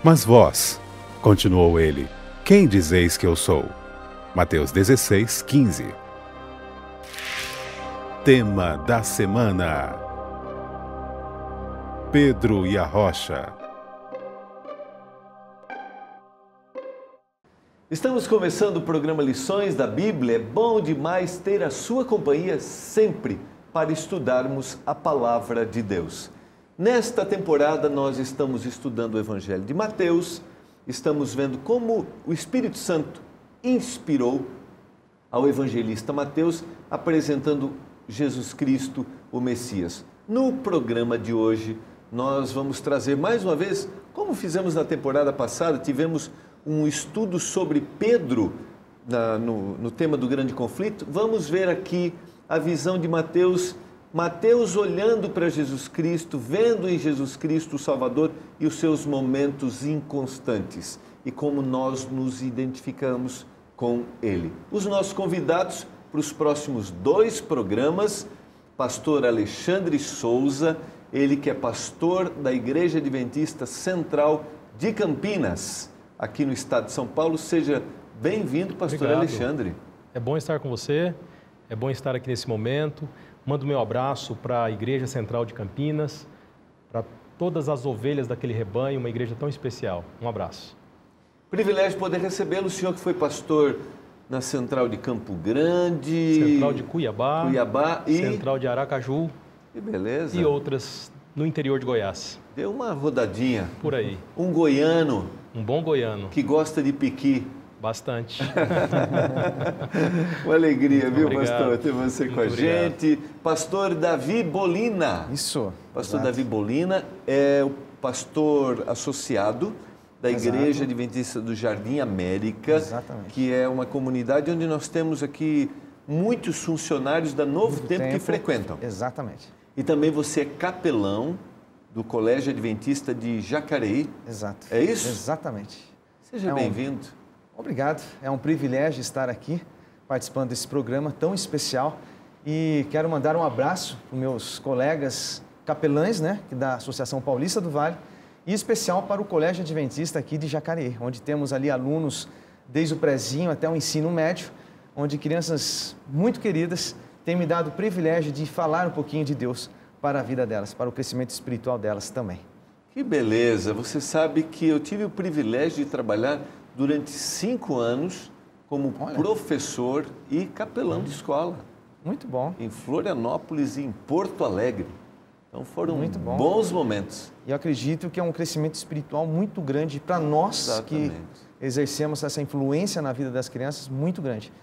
Mas vós, continuou ele, quem dizeis que eu sou? Mateus 16, 15. Tema da semana: Pedro e a rocha. Estamos começando o programa Lições da Bíblia. É bom demais ter a sua companhia sempre para estudarmos a Palavra de Deus. Nesta temporada nós estamos estudando o Evangelho de Mateus, estamos vendo como o Espírito Santo inspirou ao evangelista Mateus, apresentando Jesus Cristo, o Messias. No programa de hoje nós vamos trazer mais uma vez, como fizemos na temporada passada, tivemos um estudo sobre Pedro no tema do grande conflito. Vamos ver aqui a visão de Mateus, Mateus olhando para Jesus Cristo, vendo em Jesus Cristo o Salvador e os seus momentos inconstantes e como nós nos identificamos com ele. Os nossos convidados para os próximos 2 programas, pastor Alexandre Souza, ele que é pastor da Igreja Adventista Central de Campinas, aqui no estado de São Paulo. Seja bem-vindo, pastor Obrigado. Alexandre. É bom estar com você, é bom estar aqui nesse momento. Mando meu abraço para a Igreja Central de Campinas, para todas as ovelhas daquele rebanho, uma igreja tão especial. Um abraço. Privilégio poder recebê-lo, o senhor que foi pastor na Central de Campo Grande, Central de Cuiabá e Central de Aracaju. Que beleza. E outras no interior de Goiás. Deu uma rodadinha. Por aí. Um goiano. Um bom goiano. Que gosta de piqui. Bastante. Uma alegria, viu, Obrigado. pastor, ter você com a gente. Pastor Davi Bolina. Isso. Pastor exato. Davi Bolina é o pastor associado da Igreja Adventista do Jardim América, Exatamente. que é uma comunidade onde nós temos aqui muitos funcionários da Novo Tempo que frequentam. Exatamente. E também você é capelão do Colégio Adventista de Jacareí. Exato. É isso? Exatamente. Seja bem-vindo. Obrigado. É um privilégio estar aqui participando desse programa tão especial. E quero mandar um abraço para os meus colegas capelães, né, da Associação Paulista do Vale, e especial para o Colégio Adventista aqui de Jacareí, onde temos ali alunos desde o prezinho até o ensino médio, onde crianças muito queridas têm me dado o privilégio de falar um pouquinho de Deus para a vida delas, para o crescimento espiritual delas também. Que beleza! Você sabe que eu tive o privilégio de trabalhar durante 5 anos como professor e capelão de escola. Muito bom. Em Florianópolis e em Porto Alegre. Então foram muito bons momentos. E eu acredito que é um crescimento espiritual muito grande para nós. Exatamente. Que exercemos essa influência na vida das crianças, muito grande.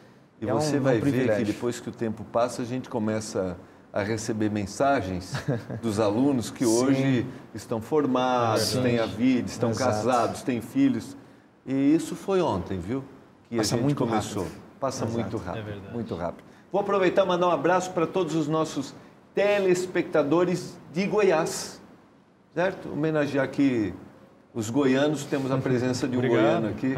E você vai ver que depois que o tempo passa, a gente começa a receber mensagens dos alunos que hoje estão formados, têm a vida, estão casados, têm filhos. E isso foi ontem, viu? Que Passa a gente muito começou. rápido. Passa muito rápido. É verdade. Muito rápido. Vou aproveitar e mandar um abraço para todos os nossos telespectadores de Goiás, certo? Homenagear aqui os goianos, temos a presença de um goiano aqui.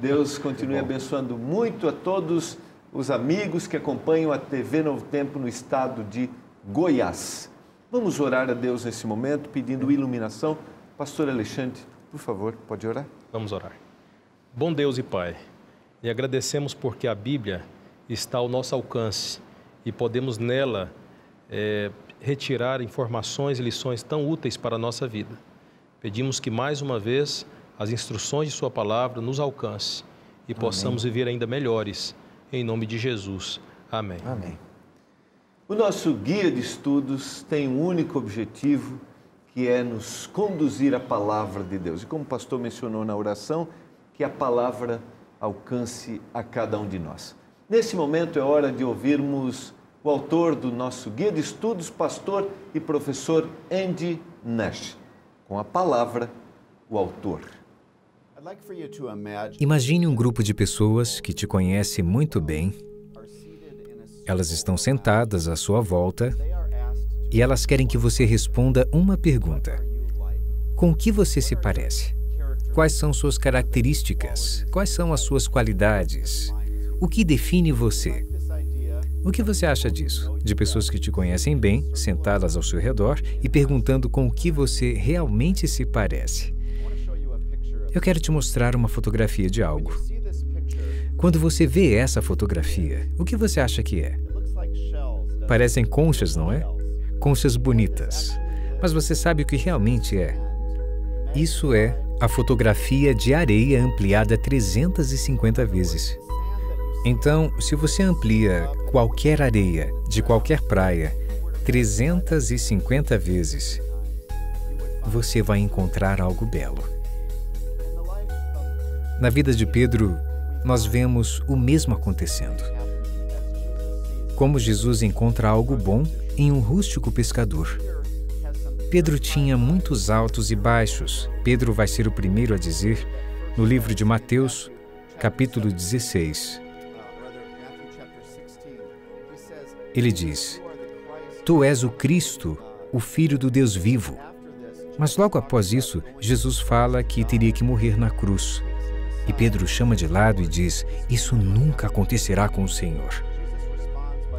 Deus continue abençoando muito a todos os amigos que acompanham a TV Novo Tempo no estado de Goiás. Vamos orar a Deus nesse momento, pedindo iluminação. Pastor Alexandre, por favor, pode orar? Vamos orar. Bom Deus e Pai, e agradecemos porque a Bíblia está ao nosso alcance e podemos nela retirar informações e lições tão úteis para a nossa vida. Pedimos que mais uma vez as instruções de Sua Palavra nos alcance e possamos viver ainda melhores. Em nome de Jesus. Amém. Amém. O nosso guia de estudos tem um único objetivo, que é nos conduzir à Palavra de Deus. E como o pastor mencionou na oração, que a Palavra alcance a cada um de nós. Nesse momento é hora de ouvirmos o autor do nosso guia de estudos, pastor e professor Andy Nash. Com a palavra, o autor. Imagine um grupo de pessoas que te conhece muito bem. Elas estão sentadas à sua volta e elas querem que você responda uma pergunta. Com que você se parece? Quais são suas características? Quais são as suas qualidades? O que define você? O que você acha disso? De pessoas que te conhecem bem, sentadas ao seu redor e perguntando com o que você realmente se parece. Eu quero te mostrar uma fotografia de algo. Quando você vê essa fotografia, o que você acha que é? Parecem conchas, não é? Conchas bonitas. Mas você sabe o que realmente é? Isso é a fotografia de areia ampliada 350 vezes. Então, se você amplia qualquer areia de qualquer praia 350 vezes, você vai encontrar algo belo. Na vida de Pedro, nós vemos o mesmo acontecendo. Como Jesus encontra algo bom em um rústico pescador. Pedro tinha muitos altos e baixos. Pedro vai ser o primeiro a dizer, no livro de Mateus, capítulo 16. Ele diz: Tu és o Cristo, o Filho do Deus vivo. Mas logo após isso, Jesus fala que teria que morrer na cruz. E Pedro chama de lado e diz: Isso nunca acontecerá com o Senhor.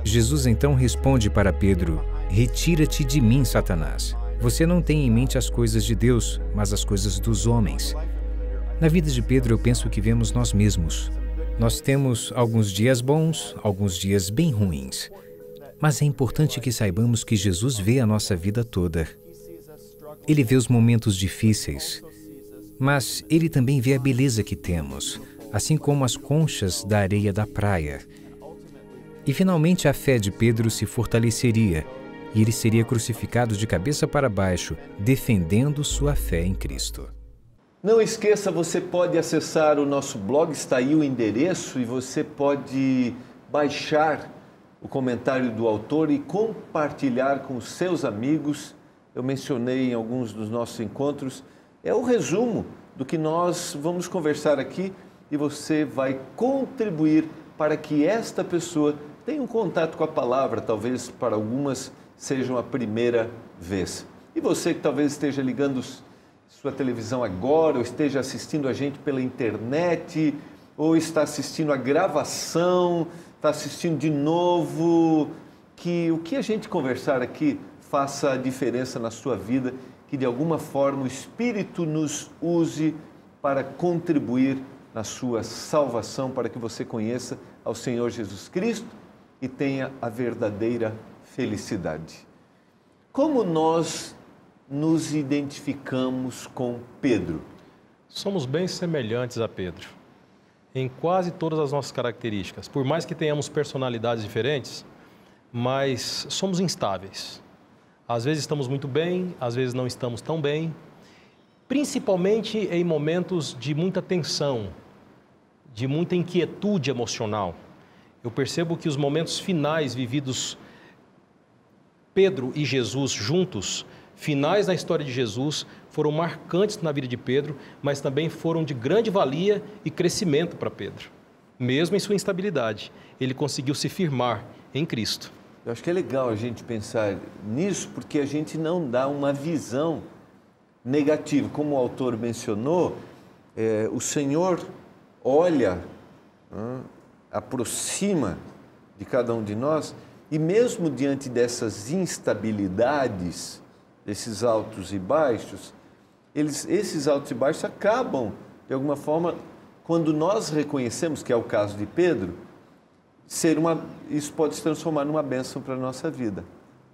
Jesus então responde para Pedro: Retira-te de mim, Satanás. Você não tem em mente as coisas de Deus, mas as coisas dos homens. Na vida de Pedro, eu penso que vemos nós mesmos. Nós temos alguns dias bons, alguns dias bem ruins. Mas é importante que saibamos que Jesus vê a nossa vida toda. Ele vê os momentos difíceis, mas Ele também vê a beleza que temos, assim como as conchas da areia da praia. E finalmente a fé de Pedro se fortaleceria, e ele seria crucificado de cabeça para baixo, defendendo sua fé em Cristo. Não esqueça, você pode acessar o nosso blog, está aí o endereço, e você pode baixar o comentário do autor e compartilhar com os seus amigos. Eu mencionei em alguns dos nossos encontros, é o resumo do que nós vamos conversar aqui, e você vai contribuir para que esta pessoa tenha um contato com a palavra, talvez para algumas seja a primeira vez. E você que talvez esteja ligando sua televisão agora, ou esteja assistindo a gente pela internet, ou está assistindo a gravação, está assistindo de novo, que o que a gente conversar aqui faça a diferença na sua vida, que de alguma forma o Espírito nos use para contribuir na sua salvação, para que você conheça ao Senhor Jesus Cristo e tenha a verdadeira felicidade. Como nós nos identificamos com Pedro? Somos bem semelhantes a Pedro, em quase todas as nossas características. Por mais que tenhamos personalidades diferentes, mas somos instáveis. Às vezes estamos muito bem, às vezes não estamos tão bem, principalmente em momentos de muita tensão, de muita inquietude emocional. Eu percebo que os momentos finais vividos Pedro e Jesus juntos, finais na história de Jesus, foram marcantes na vida de Pedro, mas também foram de grande valia e crescimento para Pedro. Mesmo em sua instabilidade, ele conseguiu se firmar em Cristo. Eu acho que é legal a gente pensar nisso, porque a gente não dá uma visão negativa. Como o autor mencionou, o Senhor olha, aproxima de cada um de nós, e mesmo diante dessas instabilidades, desses altos e baixos, esses altos e baixos acabam, de alguma forma, quando nós reconhecemos, que é o caso de Pedro, isso pode se transformar numa bênção para a nossa vida.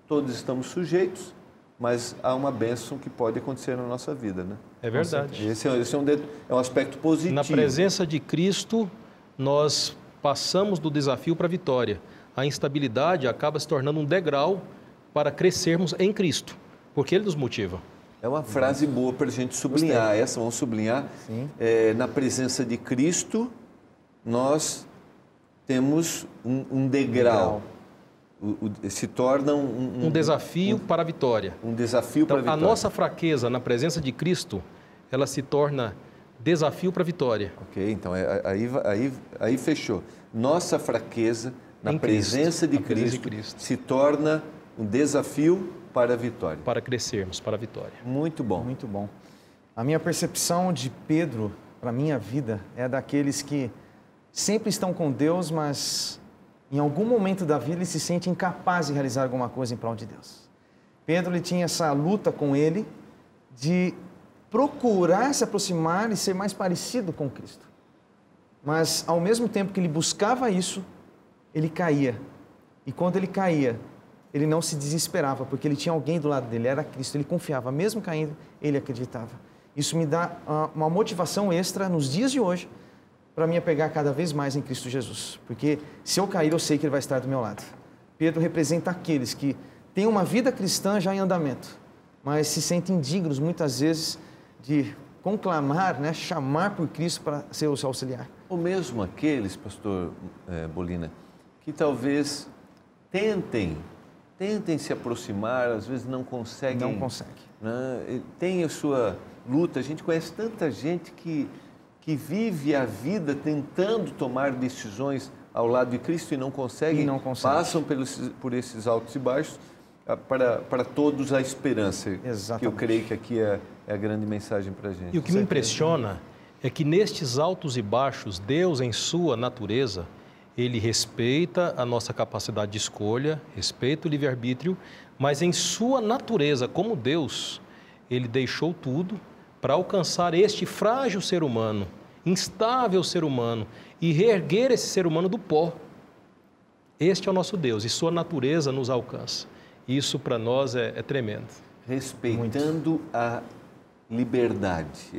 Todos estamos sujeitos, mas há uma bênção que pode acontecer na nossa vida, né? É verdade. Esse é um aspecto positivo. Na presença de Cristo, nós passamos do desafio para a vitória. A instabilidade acaba se tornando um degrau para crescermos em Cristo, porque Ele nos motiva. É uma frase boa para a gente sublinhar. Gostei. Essa vamos sublinhar. Na presença de Cristo, nós temos um degrau. Se torna um desafio para a vitória. Um desafio para a vitória. A nossa fraqueza na presença de Cristo, ela se torna desafio para a vitória. Ok, então aí fechou. Nossa fraqueza na presença de Cristo se torna um desafio para a vitória. Para crescermos para a vitória. Muito bom. Muito bom. A minha percepção de Pedro, para a minha vida, é daqueles que sempre estão com Deus, mas em algum momento da vida ele se sente incapaz de realizar alguma coisa em prol de Deus. Pedro, ele tinha essa luta com ele de procurar se aproximar e ser mais parecido com Cristo. Mas, ao mesmo tempo que ele buscava isso, ele caía. E quando ele caía, ele não se desesperava, porque ele tinha alguém do lado dele, era Cristo. Ele confiava, mesmo caindo, ele acreditava. Isso me dá uma motivação extra nos dias de hoje para me apegar cada vez mais em Cristo Jesus. Porque se eu cair, eu sei que ele vai estar do meu lado. Pedro representa aqueles que têm uma vida cristã já em andamento, mas se sentem dignos, muitas vezes, de conclamar, né, chamar por Cristo para ser o seu auxiliar. Ou mesmo aqueles, pastor Bolina, que talvez tentem se aproximar, às vezes não conseguem. Não consegue. Né? Tem a sua luta. A gente conhece tanta gente que vive a vida tentando tomar decisões ao lado de Cristo e não conseguem. Passam por esses altos e baixos. Para todos a esperança. Exatamente. Que eu creio que aqui é a grande mensagem para a gente. E o que me impressiona é que nestes altos e baixos, Deus, em sua natureza, Ele respeita a nossa capacidade de escolha, respeita o livre-arbítrio, mas em sua natureza, como Deus, Ele deixou tudo para alcançar este frágil ser humano, instável ser humano, e reerguer esse ser humano do pó. Este é o nosso Deus, e sua natureza nos alcança. Isso para nós é tremendo. Respeitando muito a liberdade.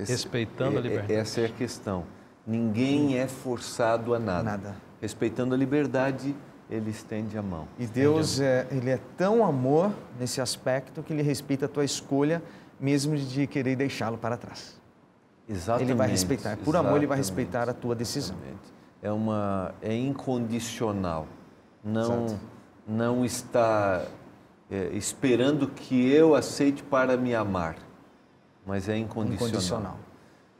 Respeitando a liberdade. Essa é a questão. Ninguém é forçado a nada. Respeitando a liberdade, Ele estende a mão. E Deus, Ele é tão amor nesse aspecto que Ele respeita a tua escolha, mesmo de querer deixá-lo para trás. Exatamente. Ele vai respeitar. Por amor, Ele vai respeitar a tua decisão. É incondicional. Não está esperando que eu aceite para me amar, mas é incondicional.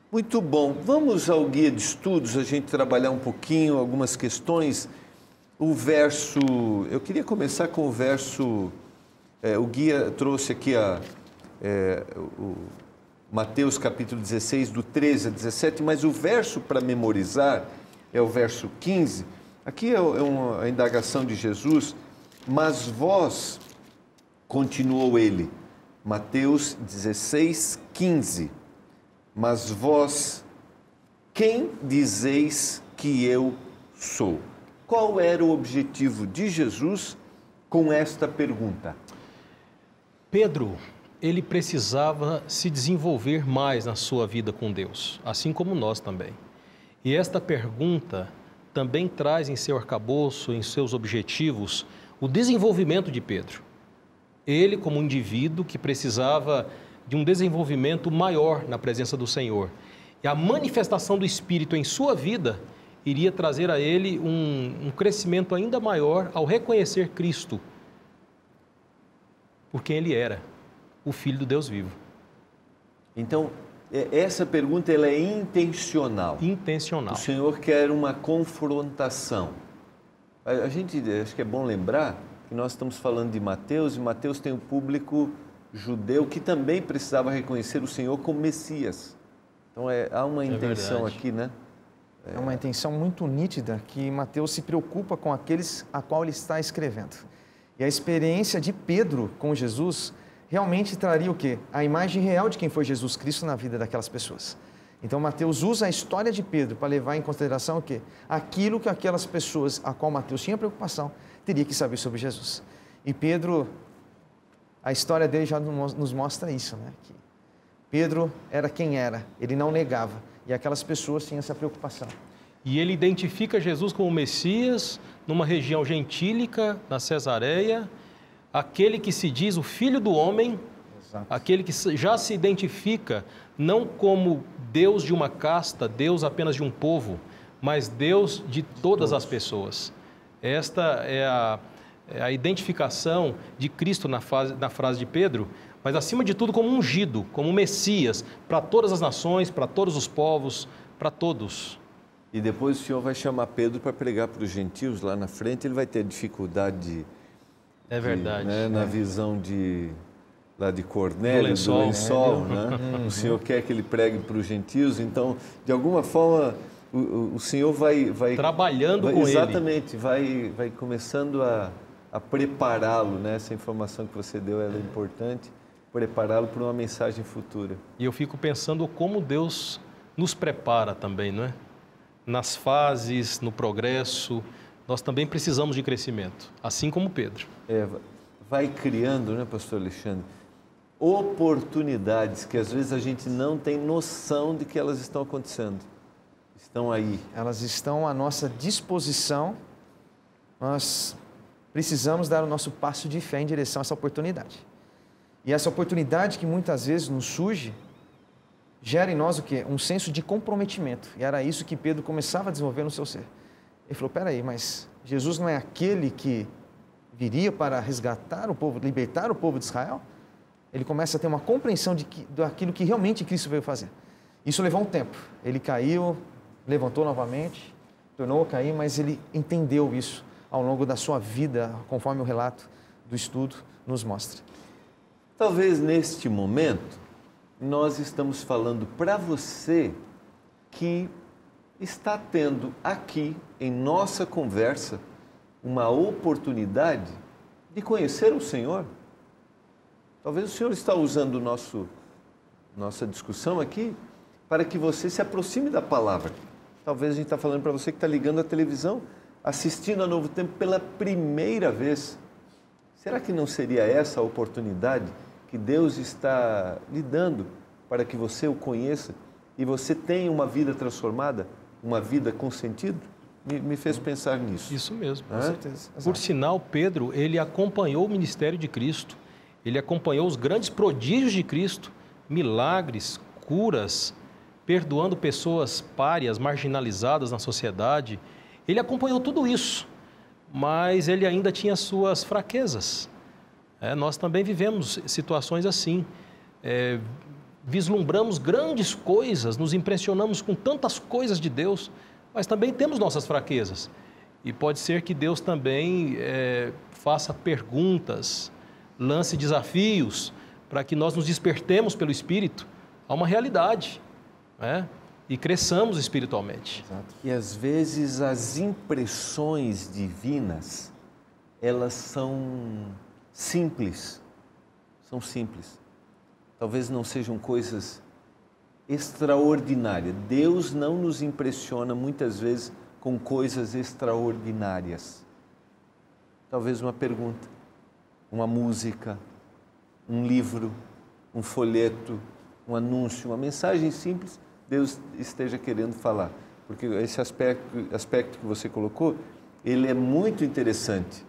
Muito bom. Vamos ao guia de estudos, a gente trabalhar um pouquinho, algumas questões. Eu queria começar com o verso, o guia trouxe aqui o Mateus capítulo 16, do 13 a 17, mas o verso para memorizar é o verso 15. Aqui é uma indagação de Jesus. Mas vós, continuou ele, Mateus 16, 15, mas vós, quem dizeis que eu sou? Qual era o objetivo de Jesus com esta pergunta? Pedro, ele precisava se desenvolver mais na sua vida com Deus, assim como nós também. E esta pergunta também traz em seu arcabouço, em seus objetivos, o desenvolvimento de Pedro. Ele, como um indivíduo que precisava de um desenvolvimento maior na presença do Senhor. E a manifestação do Espírito em sua vida iria trazer a ele um crescimento ainda maior ao reconhecer Cristo por quem ele era, o Filho do Deus vivo. Então, essa pergunta ela é intencional. Intencional. O Senhor quer uma confrontação. A gente, acho que é bom lembrar que nós estamos falando de Mateus, e Mateus tem um público judeu que também precisava reconhecer o Senhor como Messias. Então, há uma intenção aqui, né? É uma intenção muito nítida que Mateus se preocupa com aqueles a qual ele está escrevendo. E a experiência de Pedro com Jesus realmente traria o quê? A imagem real de quem foi Jesus Cristo na vida daquelas pessoas. Então, Mateus usa a história de Pedro para levar em consideração o quê? Aquilo que aquelas pessoas a qual Mateus tinha preocupação, teria que saber sobre Jesus. E Pedro, a história dele já nos mostra isso, né? Que Pedro era quem era, ele não negava, e aquelas pessoas tinham essa preocupação. E ele identifica Jesus como Messias, numa região gentílica, na Cesareia, aquele que se diz o Filho do Homem, exato, aquele que já se identifica não como Deus de uma casta, Deus apenas de um povo, mas Deus de todas as pessoas. Esta é a identificação de Cristo na frase de Pedro, mas acima de tudo como ungido, como Messias, para todas as nações, para todos os povos, para todos. E depois o Senhor vai chamar Pedro para pregar para os gentios lá na frente, ele vai ter dificuldade é verdade. Né, na visão lá de Cornélio, do lençol, né? O Senhor quer que ele pregue para os gentios, então, de alguma forma, o Senhor vai trabalhando com ele. Exatamente, vai começando a prepará-lo, né? Essa informação que você deu ela é importante, prepará-lo para uma mensagem futura. E eu fico pensando como Deus nos prepara também, não é? Nas fases, no progresso, nós também precisamos de crescimento, assim como Pedro. Vai criando, né, pastor Alexandre, oportunidades que às vezes a gente não tem noção de que elas estão acontecendo. Estão aí. Elas estão à nossa disposição. Nós precisamos dar o nosso passo de fé em direção a essa oportunidade. E essa oportunidade que muitas vezes nos surge, gera em nós o quê? Um senso de comprometimento. E era isso que Pedro começava a desenvolver no seu ser. Ele falou, peraí, mas Jesus não é aquele que viria para resgatar o povo, libertar o povo de Israel? Ele começa a ter uma compreensão daquilo que realmente Cristo veio fazer. Isso levou um tempo. Ele caiu, levantou novamente, tornou a cair, mas ele entendeu isso ao longo da sua vida, conforme o relato do estudo nos mostra. Talvez neste momento, nós estamos falando para você que está tendo aqui, em nossa conversa, uma oportunidade de conhecer o Senhor. Talvez o Senhor está usando nossa discussão aqui para que você se aproxime da palavra. Talvez a gente está falando para você que está ligando a televisão, assistindo a Novo Tempo pela primeira vez. Será que não seria essa a oportunidade que Deus está lhe dando para que você o conheça e você tenha uma vida transformada, uma vida com sentido? Me fez pensar nisso. Isso mesmo. Com certeza. Por sinal, Pedro, ele acompanhou o ministério de Cristo, ele acompanhou os grandes prodígios de Cristo, milagres, curas, perdoando pessoas párias, marginalizadas na sociedade. Ele acompanhou tudo isso, mas ele ainda tinha suas fraquezas. Nós também vivemos situações assim. Vislumbramos grandes coisas, nos impressionamos com tantas coisas de Deus, mas também temos nossas fraquezas. E pode ser que Deus também faça perguntas, lance desafios, para que nós nos despertemos pelo Espírito a uma realidade, e cresçamos espiritualmente. Exato. E às vezes as impressões divinas, elas são simples. São simples. Talvez não sejam coisas extraordinárias. Deus não nos impressiona muitas vezes com coisas extraordinárias. Talvez uma pergunta, uma música, um livro, um folheto, um anúncio, uma mensagem simples, Deus esteja querendo falar. Porque esse aspecto que você colocou, ele é muito interessante.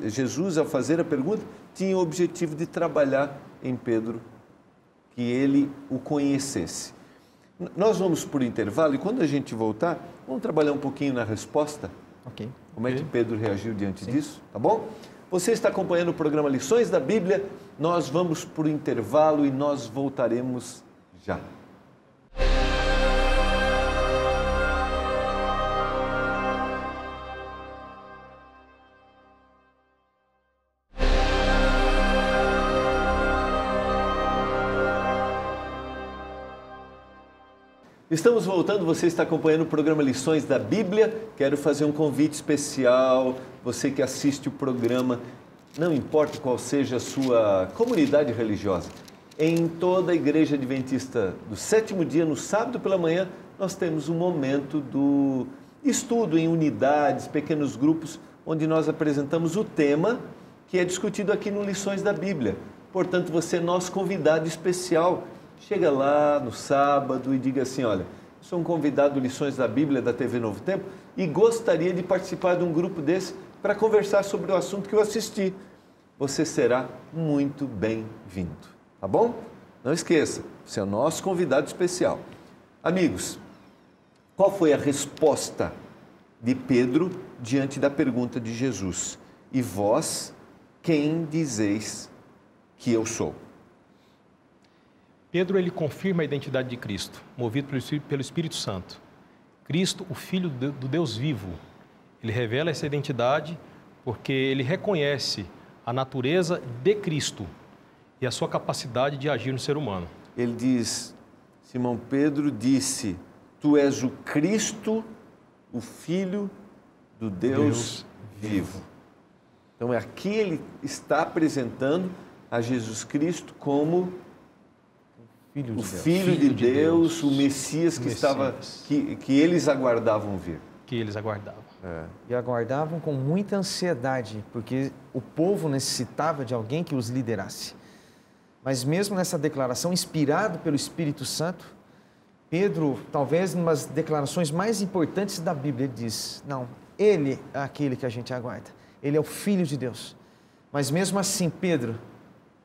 Jesus, ao fazer a pergunta, tinha o objetivo de trabalhar em Pedro, que ele o conhecesse. Nós vamos por intervalo e quando a gente voltar, vamos trabalhar um pouquinho na resposta. Ok. Como é que Pedro reagiu diante disso, tá bom? Você está acompanhando o programa Lições da Bíblia, nós vamos por intervalo e nós voltaremos já. Estamos voltando, você está acompanhando o programa Lições da Bíblia. Quero fazer um convite especial, você que assiste o programa, não importa qual seja a sua comunidade religiosa. Em toda a Igreja Adventista do Sétimo Dia, no sábado pela manhã, nós temos um momento do estudo em unidades, pequenos grupos, onde nós apresentamos o tema que é discutido aqui no Lições da Bíblia. Portanto, você é nosso convidado especial. Chega lá no sábado e diga assim, olha, sou um convidado do Lições da Bíblia da TV Novo Tempo e gostaria de participar de um grupo desse para conversar sobre o assunto que eu assisti. Você será muito bem-vindo, tá bom? Não esqueça, você é o nosso convidado especial. Amigos, qual foi a resposta de Pedro diante da pergunta de Jesus? E vós, quem dizeis que eu sou? Pedro, ele confirma a identidade de Cristo, movido pelo Espírito Santo. Cristo, o Filho do Deus vivo. Ele revela essa identidade porque ele reconhece a natureza de Cristo e a sua capacidade de agir no ser humano. Ele diz, Simão Pedro disse, tu és o Cristo, o Filho do Deus vivo. Então aqui ele está apresentando a Jesus Cristo como Filho de o Deus. Filho de Deus, o Messias que eles aguardavam vir. Que eles aguardavam. E aguardavam com muita ansiedade, porque o povo necessitava de alguém que os liderasse. Mas mesmo nessa declaração, inspirado pelo Espírito Santo, Pedro, talvez uma das declarações mais importantes da Bíblia, ele diz, não, ele é aquele que a gente aguarda. Ele é o Filho de Deus. Mas mesmo assim, Pedro,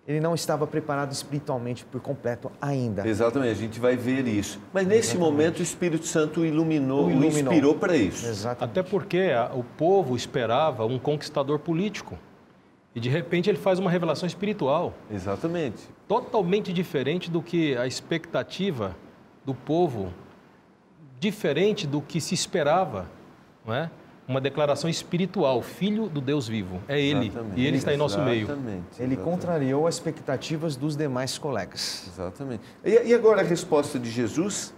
ele não estava preparado espiritualmente por completo ainda. Exatamente, a gente vai ver isso. Mas nesse momento o Espírito Santo o inspirou para isso. Exatamente. Até porque o povo esperava um conquistador político. E de repente ele faz uma revelação espiritual. Exatamente. Totalmente diferente do que a expectativa do povo, diferente do que se esperava, não é? Uma declaração espiritual, Filho do Deus vivo, é Ele, Exatamente. e Ele está em nosso meio. Ele contrariou as expectativas dos demais colegas. Exatamente. E agora a resposta de Jesus?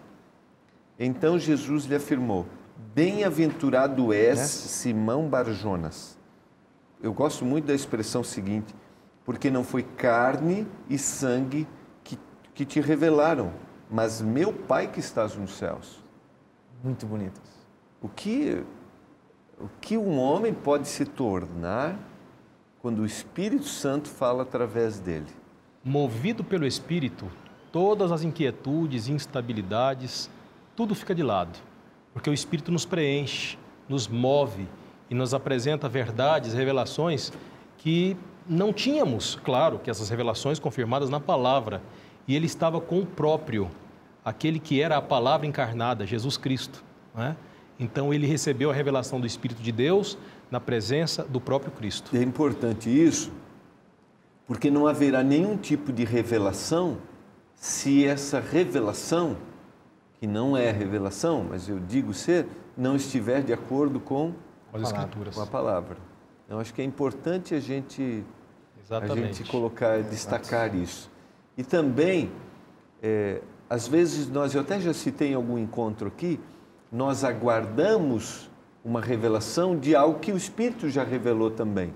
Então Jesus lhe afirmou, bem-aventurado és, Simão Barjonas. Eu gosto muito da expressão seguinte, porque não foi carne e sangue que te revelaram, mas meu Pai que estás nos céus. Muito bonito. O que um homem pode se tornar quando o Espírito Santo fala através dele? Movido pelo Espírito, todas as inquietudes, instabilidades, tudo fica de lado. Porque o Espírito nos preenche, nos move e nos apresenta verdades, revelações que não tínhamos. Claro que essas revelações confirmadas na palavra. E ele estava com o próprio, aquele que era a palavra encarnada, Jesus Cristo, não é? Então, ele recebeu a revelação do Espírito de Deus na presença do próprio Cristo. É importante isso, porque não haverá nenhum tipo de revelação se essa revelação, que não é revelação, mas eu digo ser, não estiver de acordo com as Escrituras. Com a palavra. Eu acho que é importante a gente colocar, destacar isso. E também, às vezes, eu até já citei em algum encontro aqui, nós aguardamos uma revelação de algo que o Espírito já revelou também.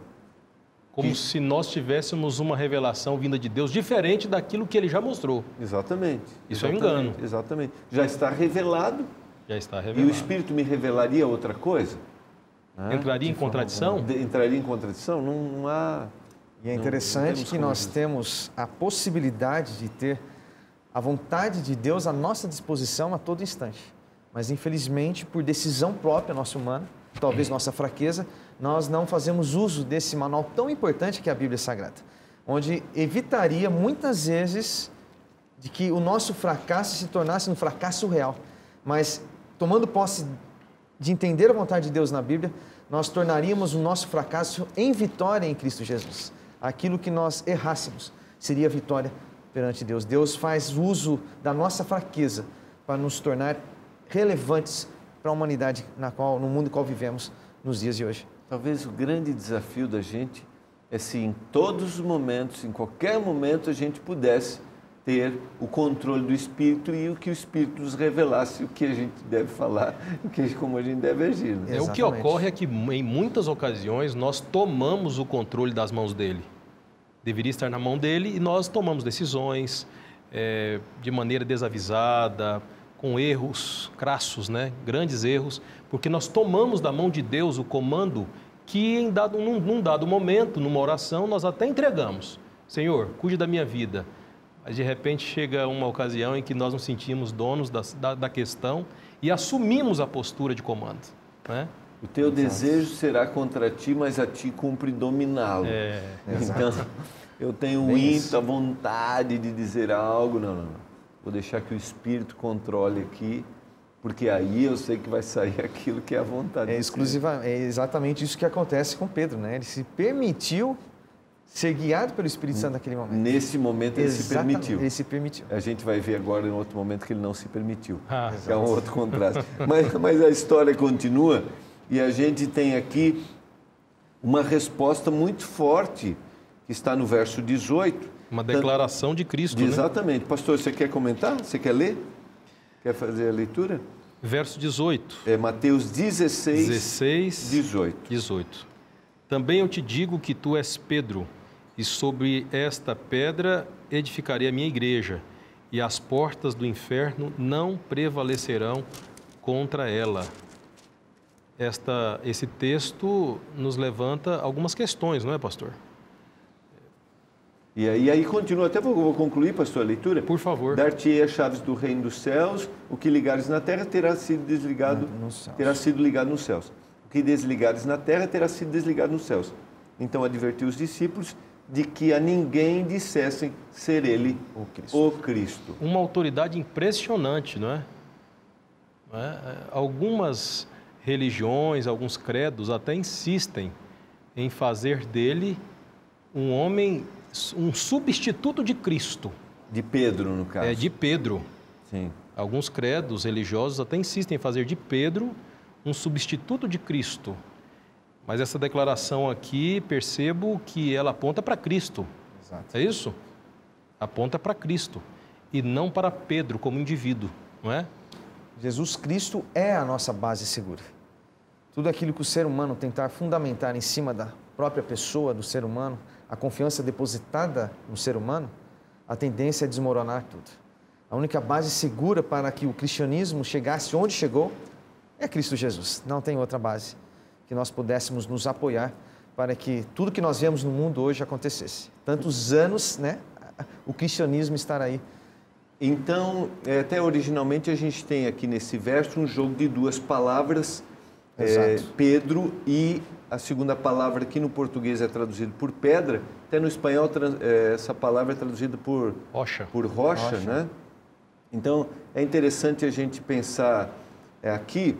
Como se nós tivéssemos uma revelação vinda de Deus diferente daquilo que Ele já mostrou. Exatamente. Isso é um engano. Exatamente. Já está revelado. Já está revelado. E o Espírito me revelaria outra coisa? Entraria em contradição? Entraria em contradição? Não há... E é interessante que nós temos a possibilidade de ter a vontade de Deus à nossa disposição a todo instante. Mas, infelizmente, por decisão própria nossa humana, talvez nossa fraqueza, nós não fazemos uso desse manual tão importante que é a Bíblia Sagrada, onde evitaria, muitas vezes, de que o nosso fracasso se tornasse um fracasso real. Mas, tomando posse de entender a vontade de Deus na Bíblia, nós tornaríamos o nosso fracasso em vitória em Cristo Jesus. Aquilo que nós errássemos seria vitória perante Deus. Deus faz uso da nossa fraqueza para nos tornar relevantes para a humanidade no mundo em qual vivemos nos dias de hoje. Talvez o grande desafio da gente é se em todos os momentos, em qualquer momento, a gente pudesse ter o controle do Espírito e o que o Espírito nos revelasse o que a gente deve falar, como a gente deve agir. Né? O que ocorre é que, em muitas ocasiões, nós tomamos o controle das mãos dele. Deveria estar na mão dele e nós tomamos decisões de maneira desavisada, com erros crassos, né? Grandes erros, porque nós tomamos da mão de Deus o comando que num dado momento, numa oração, nós até entregamos. Senhor, cuide da minha vida. Mas de repente chega uma ocasião em que nós nos sentimos donos da questão e assumimos a postura de comando, né? O teu desejo será contra ti, mas a ti cumpre dominá-lo. Então, eu tenho o ímpeto, a vontade de dizer algo, não. Vou deixar que o Espírito controle aqui, porque aí eu sei que vai sair aquilo que é a vontade. É exatamente isso que acontece com Pedro, né? Ele se permitiu ser guiado pelo Espírito Santo naquele momento. Nesse momento ele se permitiu. Ele se permitiu. A gente vai ver agora em outro momento que ele não se permitiu. É um outro contraste. Mas a história continua e a gente tem aqui uma resposta muito forte que está no verso 18. Uma declaração de Cristo, Exatamente. Né? Pastor, você quer comentar? Você quer ler? Quer fazer a leitura? Verso 18. É Mateus 16, 18. Também eu te digo que tu és Pedro, e sobre esta pedra edificarei a minha igreja, e as portas do inferno não prevalecerão contra ela. Esse texto nos levanta algumas questões, não é, pastor? E aí continua, até vou concluir, pastor, a leitura. Por favor. Dar-te-ei as chaves do reino dos céus, o que ligares na terra terá sido desligado, terá sido ligado nos céus. O que desligares na terra terá sido desligado nos céus. Então advertiu os discípulos de que a ninguém dissessem ser ele o Cristo. Uma autoridade impressionante, não é? Algumas religiões, alguns credos até insistem em fazer dele um homem, um substituto de Cristo. De Pedro, no caso. De Pedro. Sim. Alguns credos religiosos até insistem em fazer de Pedro um substituto de Cristo. Mas essa declaração aqui, percebo que ela aponta para Cristo. Exato. É isso? Aponta para Cristo e não para Pedro como indivíduo, não é? Jesus Cristo é a nossa base segura. Tudo aquilo que o ser humano tentar fundamentar em cima da própria pessoa do ser humano, a confiança depositada no ser humano, a tendência é desmoronar tudo. A única base segura para que o cristianismo chegasse onde chegou é Cristo Jesus. Não tem outra base que nós pudéssemos nos apoiar para que tudo que nós vemos no mundo hoje acontecesse. Tantos anos, né, o cristianismo estar aí. Então, até originalmente a gente tem aqui nesse verso um jogo de duas palavras, Pedro, e a segunda palavra aqui no português é traduzida por pedra, até no espanhol essa palavra é traduzida por rocha. Por rocha, né? Então, é interessante a gente pensar aqui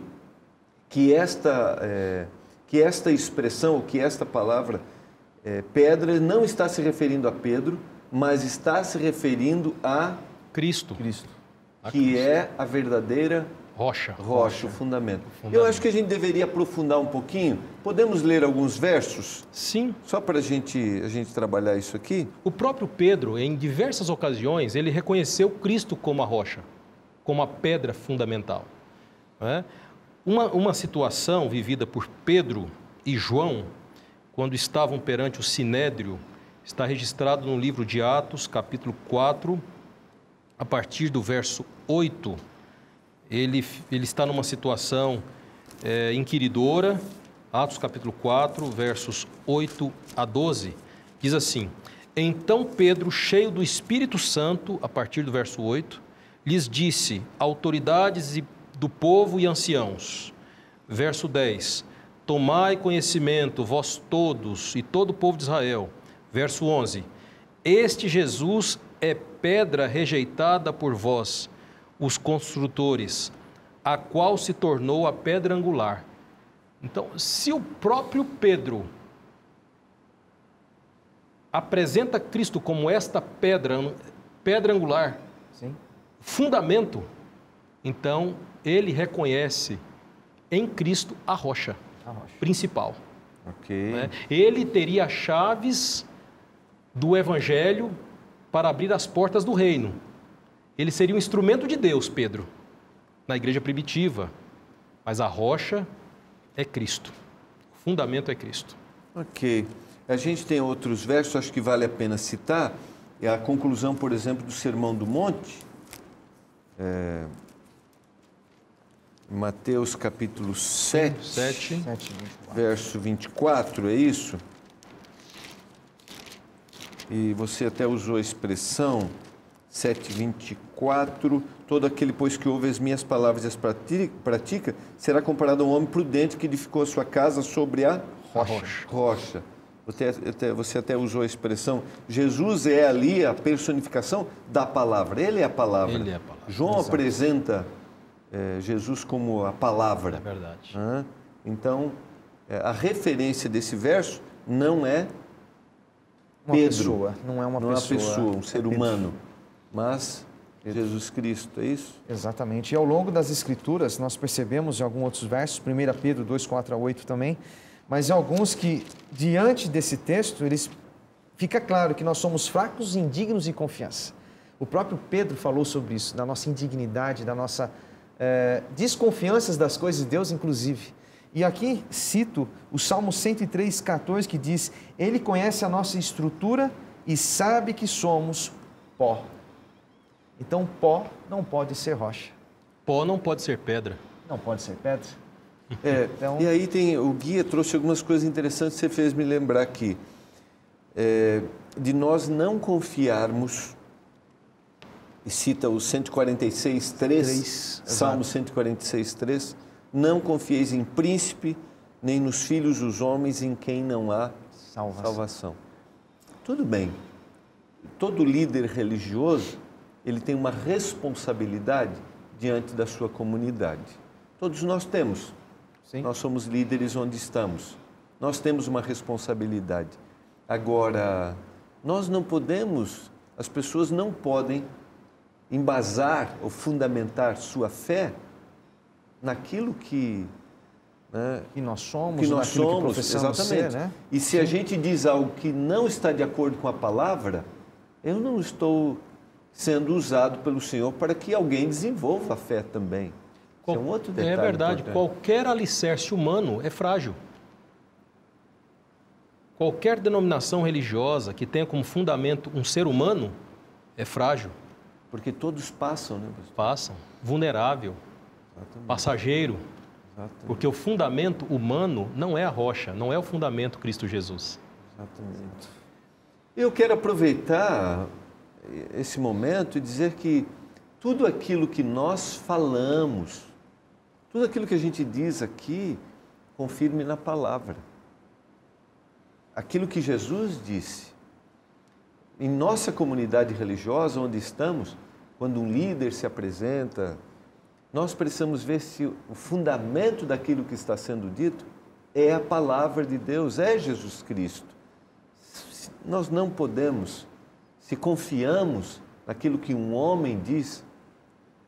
que esta expressão, que esta palavra, pedra, não está se referindo a Pedro, mas está se referindo a Cristo. Que é a verdadeira rocha, o fundamento. Eu acho que a gente deveria aprofundar um pouquinho. Podemos ler alguns versos? Sim. Só para a gente trabalhar isso aqui? O próprio Pedro, em diversas ocasiões, ele reconheceu Cristo como a rocha, como a pedra fundamental. Não é? Uma situação vivida por Pedro e João, quando estavam perante o Sinédrio, está registrado no livro de Atos, capítulo 4, a partir do verso 8. Ele está numa situação inquiridora. Atos capítulo 4, versos 8 a 12, diz assim: Então Pedro, cheio do Espírito Santo, a partir do verso 8, lhes disse: autoridades do povo e anciãos. Verso 10, tomai conhecimento, vós todos e todo o povo de Israel. Verso 11, este Jesus é pedra rejeitada por vós, os construtores, a qual se tornou a pedra angular. Então, se o próprio Pedro apresenta Cristo como esta pedra angular, sim, fundamento, então ele reconhece em Cristo a rocha principal. Ok. Né? Ele teria chaves do Evangelho para abrir as portas do reino. Ele seria um instrumento de Deus, Pedro, na igreja primitiva, mas a rocha é Cristo, o fundamento é Cristo. Ok. A gente tem outros versos, acho que vale a pena citar, é a conclusão, por exemplo, do Sermão do Monte, Mateus capítulo 7, verso 24, é isso? E você até usou a expressão 7:24, todo aquele, pois, que ouve as minhas palavras e as pratica, será comparado a um homem prudente que edificou a sua casa sobre a rocha. Você até usou a expressão, Jesus é ali a personificação da palavra, Ele é a palavra. Ele é a palavra. João apresenta Jesus como a palavra. É verdade. Então, a referência desse verso não é uma Pedro, pessoa, não é uma pessoa, um ser humano, mas Jesus Cristo, é isso? Exatamente. E ao longo das Escrituras, nós percebemos em alguns outros versos, 1 Pedro 2, 4 a 8 também, mas em alguns que, diante desse texto, fica claro que nós somos fracos, indignos e confiança. O próprio Pedro falou sobre isso, da nossa indignidade, da nossa desconfiança das coisas de Deus, inclusive. E aqui cito o Salmo 103:14, que diz: Ele conhece a nossa estrutura e sabe que somos pó. Então, pó não pode ser rocha. Pó não pode ser pedra. Não pode ser pedra. Então... E aí o guia trouxe algumas coisas interessantes que você fez me lembrar aqui. De nós não confiarmos, e cita o 146:3, Salmo 146:3, não confieis em príncipe, nem nos filhos dos homens em quem não há salvação. Tudo bem, todo líder religioso, ele tem uma responsabilidade diante da sua comunidade. Todos nós temos. Sim. Nós somos líderes onde estamos. Nós temos uma responsabilidade. Agora, nós não podemos, as pessoas não podem embasar ou fundamentar sua fé naquilo que nós somos, que professamos exatamente. Ser, né? E se a gente diz algo que não está de acordo com a palavra, eu não estou sendo usado pelo Senhor para que alguém desenvolva a fé também. É um outro detalhe. É verdade, importante. Qualquer alicerce humano é frágil. Qualquer denominação religiosa que tenha como fundamento um ser humano é frágil. Porque todos passam, né? Passam. Vulnerável. Exatamente. Passageiro. Exatamente. Porque o fundamento humano não é a rocha, não é o fundamento Cristo Jesus. Exatamente. Eu quero aproveitar esse momento e dizer que tudo aquilo que nós falamos, tudo aquilo que a gente diz aqui, confirme na palavra. Aquilo que Jesus disse. Em nossa comunidade religiosa, onde estamos, quando um líder se apresenta, nós precisamos ver se o fundamento daquilo que está sendo dito é a palavra de Deus, é Jesus Cristo. Nós não podemos, se confiamos naquilo que um homem diz,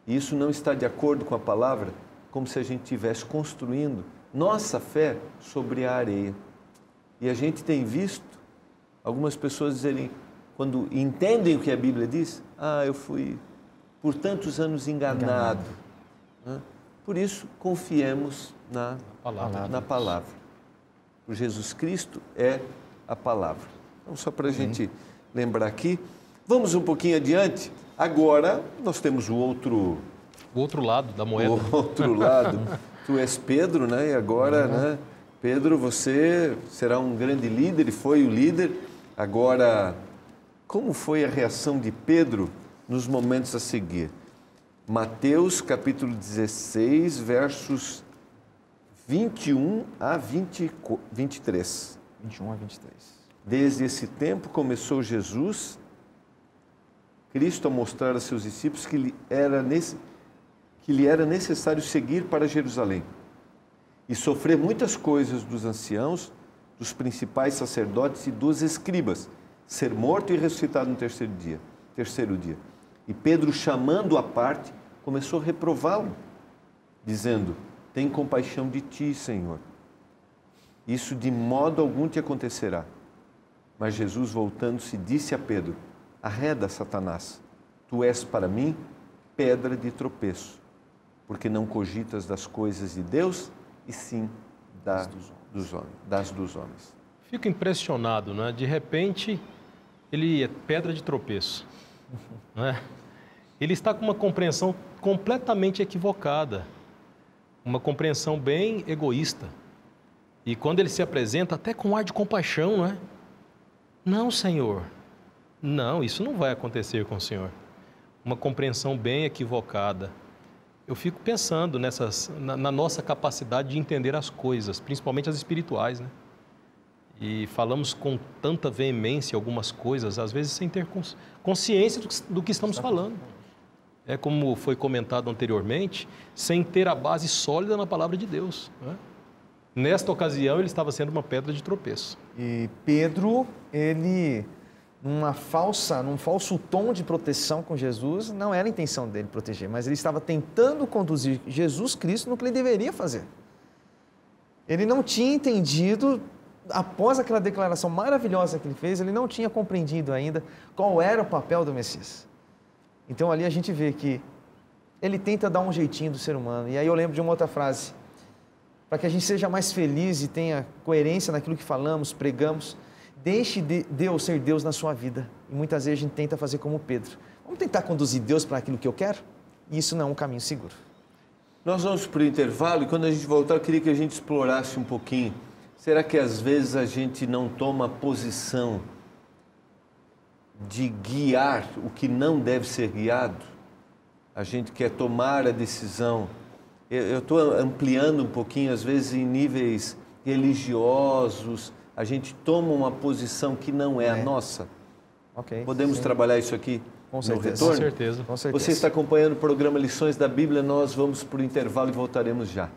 e isso não está de acordo com a palavra, como se a gente estivesse construindo nossa fé sobre a areia. E a gente tem visto algumas pessoas dizerem, quando entendem o que a Bíblia diz, eu fui por tantos anos enganado. Né? Por isso, confiemos na palavra. O Jesus Cristo é a palavra. Então, só para a gente lembrar aqui. Vamos um pouquinho adiante. Agora, nós temos o outro lado da moeda. O outro lado. Tu és Pedro, né? E agora, né? Pedro, você será um grande líder e foi o líder. Agora, como foi a reação de Pedro nos momentos a seguir? Mateus, capítulo 16, versos 21 a 23. 21 a 23. Desde esse tempo começou Jesus, Cristo, a mostrar a seus discípulos que lhe era necessário seguir para Jerusalém e sofrer muitas coisas dos anciãos, dos principais sacerdotes e dos escribas, ser morto e ressuscitado no terceiro dia. E Pedro, chamando-o à parte, começou a reprová-lo, dizendo: tem compaixão de ti, Senhor. Isso de modo algum te acontecerá. Mas Jesus, voltando-se, disse a Pedro: arreda, Satanás, tu és para mim pedra de tropeço, porque não cogitas das coisas de Deus, e sim das dos homens. Fico impressionado, né? De repente, ele é pedra de tropeço. Né? Ele está com uma compreensão completamente equivocada, uma compreensão bem egoísta. E quando ele se apresenta, até com um ar de compaixão, não é? Não, Senhor, não, isso não vai acontecer com o Senhor. Uma compreensão bem equivocada. Eu fico pensando na nossa capacidade de entender as coisas, principalmente as espirituais, né? E falamos com tanta veemência algumas coisas, às vezes sem ter consciência do que estamos falando. É como foi comentado anteriormente, sem ter a base sólida na palavra de Deus, né? Nesta ocasião, ele estava sendo uma pedra de tropeço. E Pedro, ele, num falso tom de proteção com Jesus, não era a intenção dele proteger, mas ele estava tentando conduzir Jesus Cristo no que ele deveria fazer. Ele não tinha entendido, após aquela declaração maravilhosa que ele fez, ele não tinha compreendido ainda qual era o papel do Messias. Então ali a gente vê que ele tenta dar um jeitinho do ser humano. E aí eu lembro de uma outra frase: para que a gente seja mais feliz e tenha coerência naquilo que falamos, pregamos. Deixe Deus ser Deus na sua vida. E muitas vezes a gente tenta fazer como Pedro. Vamos tentar conduzir Deus para aquilo que eu quero? E isso não é um caminho seguro. Nós vamos para o intervalo e quando a gente voltar eu queria que a gente explorasse um pouquinho. Será que às vezes a gente não toma posição de guiar o que não deve ser guiado? A gente quer tomar a decisão. Eu estou ampliando um pouquinho, às vezes em níveis religiosos, a gente toma uma posição que não é a nossa. Okay, Podemos trabalhar isso aqui com no certeza. retorno? Com certeza. Com certeza. Você está acompanhando o programa Lições da Bíblia, nós vamos para o intervalo e voltaremos já.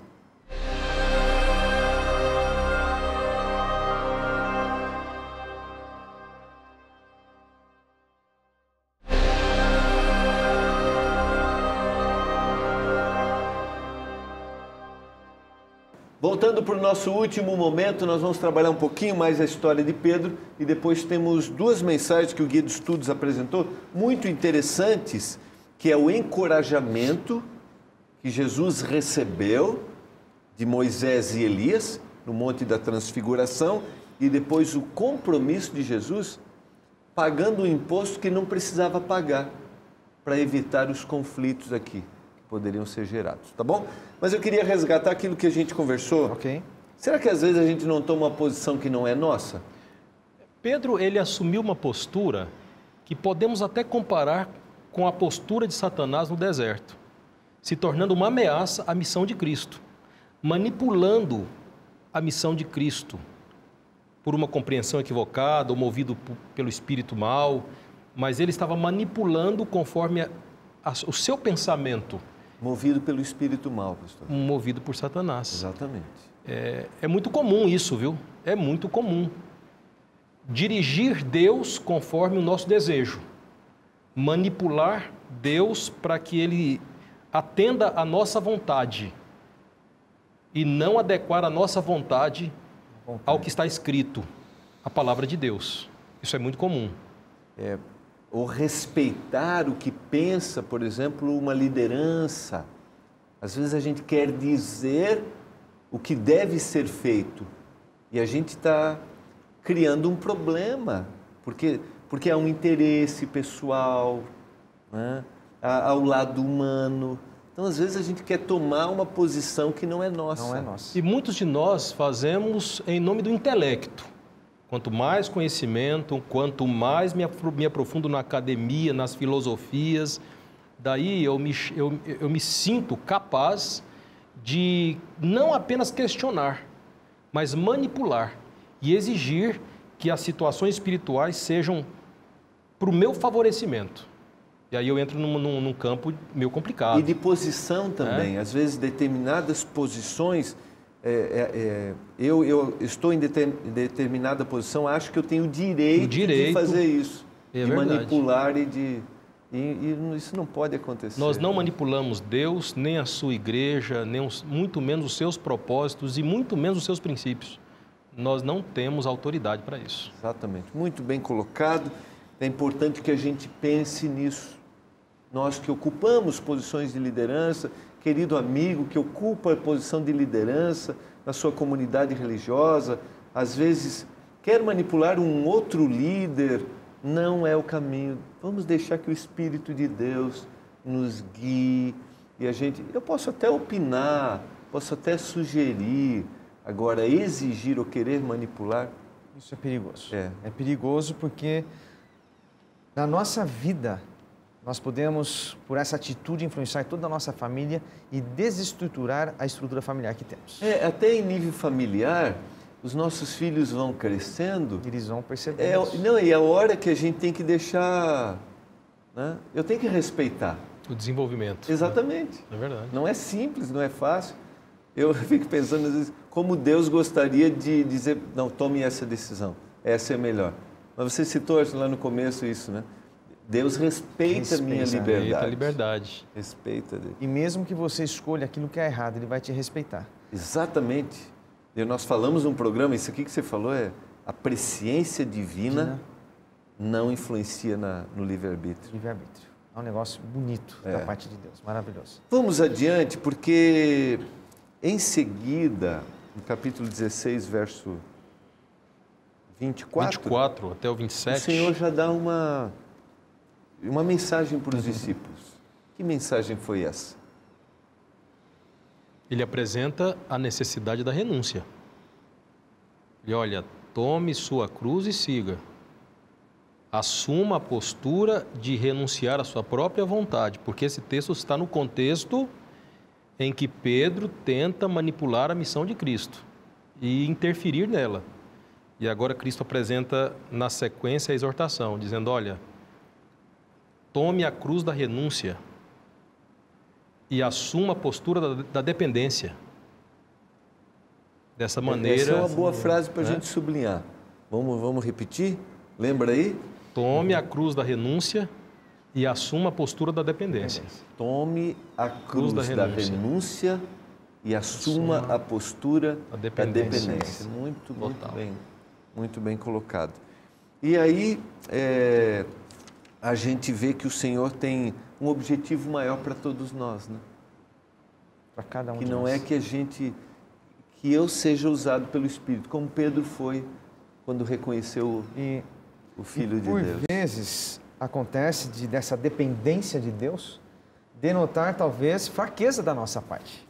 Voltando para o nosso último momento, nós vamos trabalhar um pouquinho mais a história de Pedro e depois temos duas mensagens que o Guia de Estudos apresentou, muito interessantes, que é o encorajamento que Jesus recebeu de Moisés e Elias no Monte da Transfiguração e depois o compromisso de Jesus pagando um imposto que não precisava pagar para evitar os conflitos aqui que poderiam ser gerados, tá bom? Mas eu queria resgatar aquilo que a gente conversou. Ok. Será que às vezes a gente não toma uma posição que não é nossa? Pedro, ele assumiu uma postura que podemos até comparar com a postura de Satanás no deserto, se tornando uma ameaça à missão de Cristo, manipulando a missão de Cristo por uma compreensão equivocada ou movido pelo espírito mau, mas ele estava manipulando conforme o seu pensamento. Movido pelo espírito mau, pastor. Movido por Satanás. Exatamente. É muito comum isso, viu? É muito comum. Dirigir Deus conforme o nosso desejo. Manipular Deus para que Ele atenda à nossa vontade e não adequar a nossa vontade ao que está escrito, a palavra de Deus. Isso é muito comum. Ou respeitar o que pensa, por exemplo, uma liderança. Às vezes a gente quer dizer o que deve ser feito e a gente está criando um problema, porque há um interesse pessoal, né? Há o lado humano. Então, às vezes, a gente quer tomar uma posição que não é nossa. Não é nossa. E muitos de nós fazemos em nome do intelecto. Quanto mais conhecimento, quanto mais me aprofundo na academia, nas filosofias, daí eu me sinto capaz de não apenas questionar, mas manipular e exigir que as situações espirituais sejam para o meu favorecimento. E aí eu entro num campo meio complicado. E de posição também. Às vezes, determinadas posições, eu estou em determinada posição, acho que eu tenho o direito de fazer isso. De manipular e isso não pode acontecer. Nós não manipulamos Deus, nem a sua igreja, muito menos os seus propósitos e muito menos os seus princípios. Nós não temos autoridade para isso. Exatamente. Muito bem colocado. É importante que a gente pense nisso. Nós que ocupamos posições de liderança, querido amigo que ocupa a posição de liderança na sua comunidade religiosa, às vezes quer manipular um outro líder, não é o caminho. Vamos deixar que o Espírito de Deus nos guie. E eu posso até opinar, posso até sugerir, agora exigir ou querer manipular. Isso é perigoso. É perigoso porque na nossa vida nós podemos, por essa atitude, influenciar toda a nossa família e desestruturar a estrutura familiar que temos. Até em nível familiar, os nossos filhos vão crescendo. Eles vão perceber isso. E a hora que a gente tem que deixar, né? Eu tenho que respeitar. O desenvolvimento. Exatamente. É verdade. Não é simples, não é fácil. Eu fico pensando, às vezes, como Deus gostaria de dizer, não, tome essa decisão, essa é melhor. Mas você citou lá no começo isso, né? Deus respeita a minha liberdade. Respeita a liberdade. Respeita dele. E mesmo que você escolha aquilo que é errado, Ele vai te respeitar. Exatamente. E nós falamos num programa, isso aqui que você falou a presciência divina não influencia no livre-arbítrio. Livre-arbítrio. É um negócio bonito da parte de Deus, maravilhoso. Vamos adiante, porque Em seguida, no capítulo 16, verso 24 até o 27. O Senhor já dá uma mensagem para os discípulos. Que mensagem foi essa? Ele apresenta a necessidade da renúncia. Ele, olha, tome sua cruz e siga. Assuma a postura de renunciar à sua própria vontade, porque esse texto está no contexto em que Pedro tenta manipular a missão de Cristo e interferir nela. E agora Cristo apresenta na sequência a exortação, dizendo, olha, tome a cruz da renúncia e assuma a postura da dependência. Dessa maneira... Essa é uma boa frase para a gente sublinhar. Vamos repetir? Lembra aí? Tome a cruz da renúncia e assuma a postura da dependência. Tome a cruz da renúncia e assuma a postura da dependência. Muito bem colocado. E aí, a gente vê que o Senhor tem um objetivo maior para todos nós, né? Para cada um que de não nós. É que eu seja usado pelo Espírito, como Pedro foi quando reconheceu o Filho de Deus. Por vezes acontece dessa dependência de Deus denotar talvez fraqueza da nossa parte.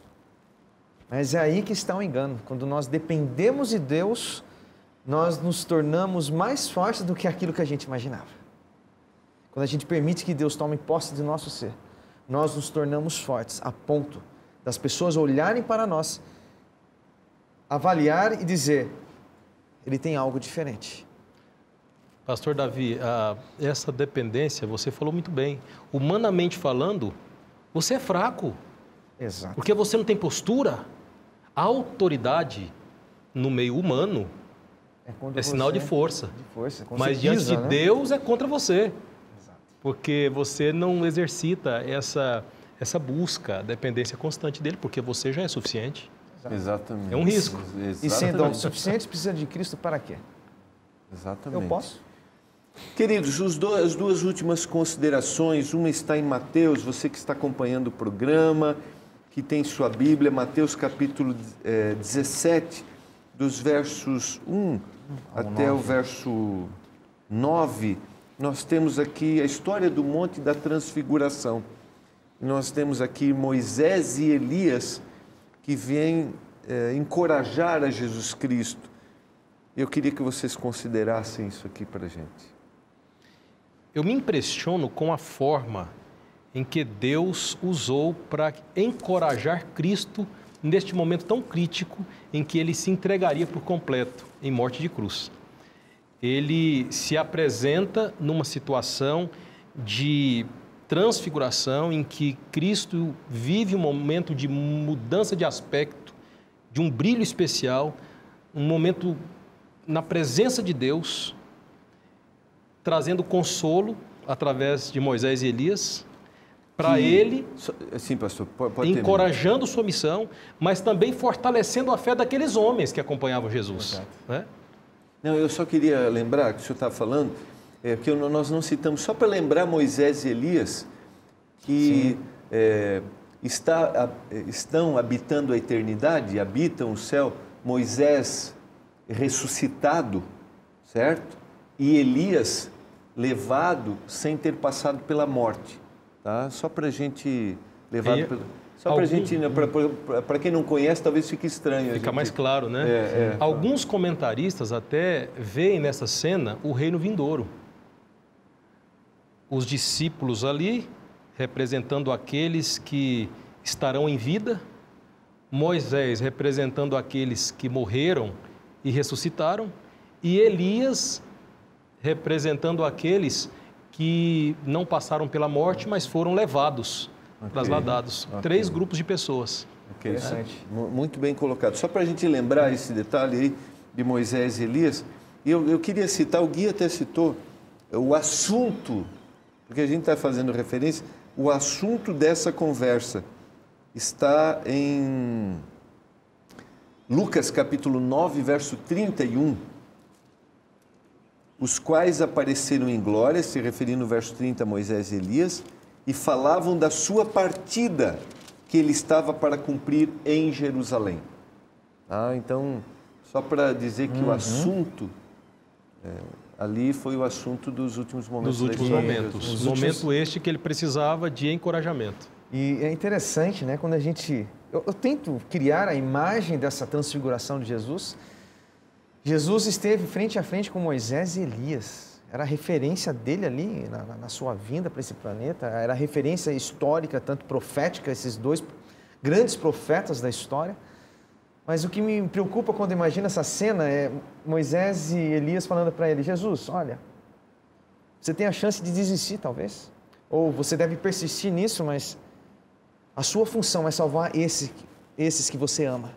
Mas é aí que está o engano. Quando nós dependemos de Deus, nós nos tornamos mais fortes do que aquilo que a gente imaginava. Quando a gente permite que Deus tome posse do nosso ser, nós nos tornamos fortes a ponto das pessoas olharem para nós, avaliar e dizer, ele tem algo diferente. Pastor Davi, essa dependência, você falou muito bem. Humanamente falando, você é fraco. Exato. Porque você não tem postura. A autoridade no meio humano é sinal de força. Mas diante de Deus é contra você. Exato. Porque você não exercita essa busca, a dependência constante dele, porque você já é suficiente. Exatamente. É um risco. E sendo suficiente, precisa de Cristo para quê? Exatamente. Eu posso? Queridos, as duas últimas considerações, uma está em Mateus, você que está acompanhando o programa, que tem sua Bíblia, Mateus capítulo 17, dos versos 1 até o verso 9, nós temos aqui a história do Monte da Transfiguração. Nós temos aqui Moisés e Elias, que vêm encorajar a Jesus Cristo. Eu queria que vocês considerassem isso aqui para a gente. Eu me impressiono com a forma em que Deus usou para encorajar Cristo neste momento tão crítico em que ele se entregaria por completo em morte de cruz. Ele se apresenta numa situação de transfiguração em que Cristo vive um momento de mudança de aspecto, de um brilho especial, um momento na presença de Deus, trazendo consolo através de Moisés e Elias, para ele, sim, pastor, pode encorajando sua missão, mas também fortalecendo a fé daqueles homens que acompanhavam Jesus. Né? Não, eu só queria lembrar que o senhor estava falando, que nós não citamos, só para lembrar Moisés e Elias, que estão habitando a eternidade, habitam o céu, Moisés ressuscitado, certo? E Elias levado sem ter passado pela morte, tá? Só para a gente para quem não conhece, talvez fique estranho. Fica mais claro, né? Alguns comentaristas até veem nessa cena o reino vindouro. Os discípulos ali, representando aqueles que estarão em vida, Moisés representando aqueles que morreram e ressuscitaram, e Elias representando aqueles que não passaram pela morte, mas foram levados, trasladados. 3 grupos de pessoas. Interessante. Muito bem colocado. Só para a gente lembrar esse detalhe aí de Moisés e Elias, eu queria citar, o Gui até citou, o assunto, porque a gente está fazendo referência, o assunto dessa conversa está em Lucas capítulo 9, verso 31, os quais apareceram em glória, se referindo no verso 30 a Moisés e Elias, e falavam da sua partida que ele estava para cumprir em Jerusalém. Então, só para dizer que o assunto ali foi o assunto dos últimos momentos. Dos últimos momentos. Momento este que ele precisava de encorajamento. E é interessante, né, quando a gente... Eu tento criar a imagem dessa transfiguração de Jesus. Jesus esteve frente a frente com Moisés e Elias. Era a referência dele ali na sua vinda para esse planeta. Era a referência histórica, tanto profética, esses dois grandes profetas da história. Mas o que me preocupa quando imagino essa cena é Moisés e Elias falando para ele: Jesus, olha, você tem a chance de desistir talvez. Ou você deve persistir nisso, mas a sua função é salvar esses que você ama.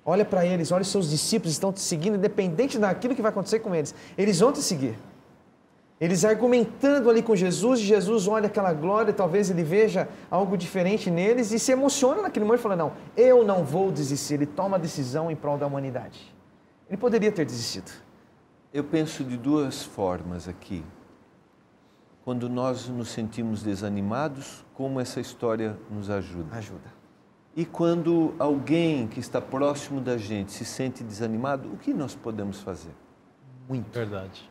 Olha para eles, olha os seus discípulos estão te seguindo, independente daquilo que vai acontecer com eles. Eles vão te seguir. Eles argumentando ali com Jesus, e Jesus olha aquela glória, talvez ele veja algo diferente neles e se emociona naquele momento e fala: não, eu não vou desistir. Ele toma a decisão em prol da humanidade. Ele poderia ter desistido. Eu penso de duas formas aqui. Quando nós nos sentimos desanimados, como essa história nos ajuda. E quando alguém que está próximo da gente se sente desanimado, o que nós podemos fazer? Muito. Verdade.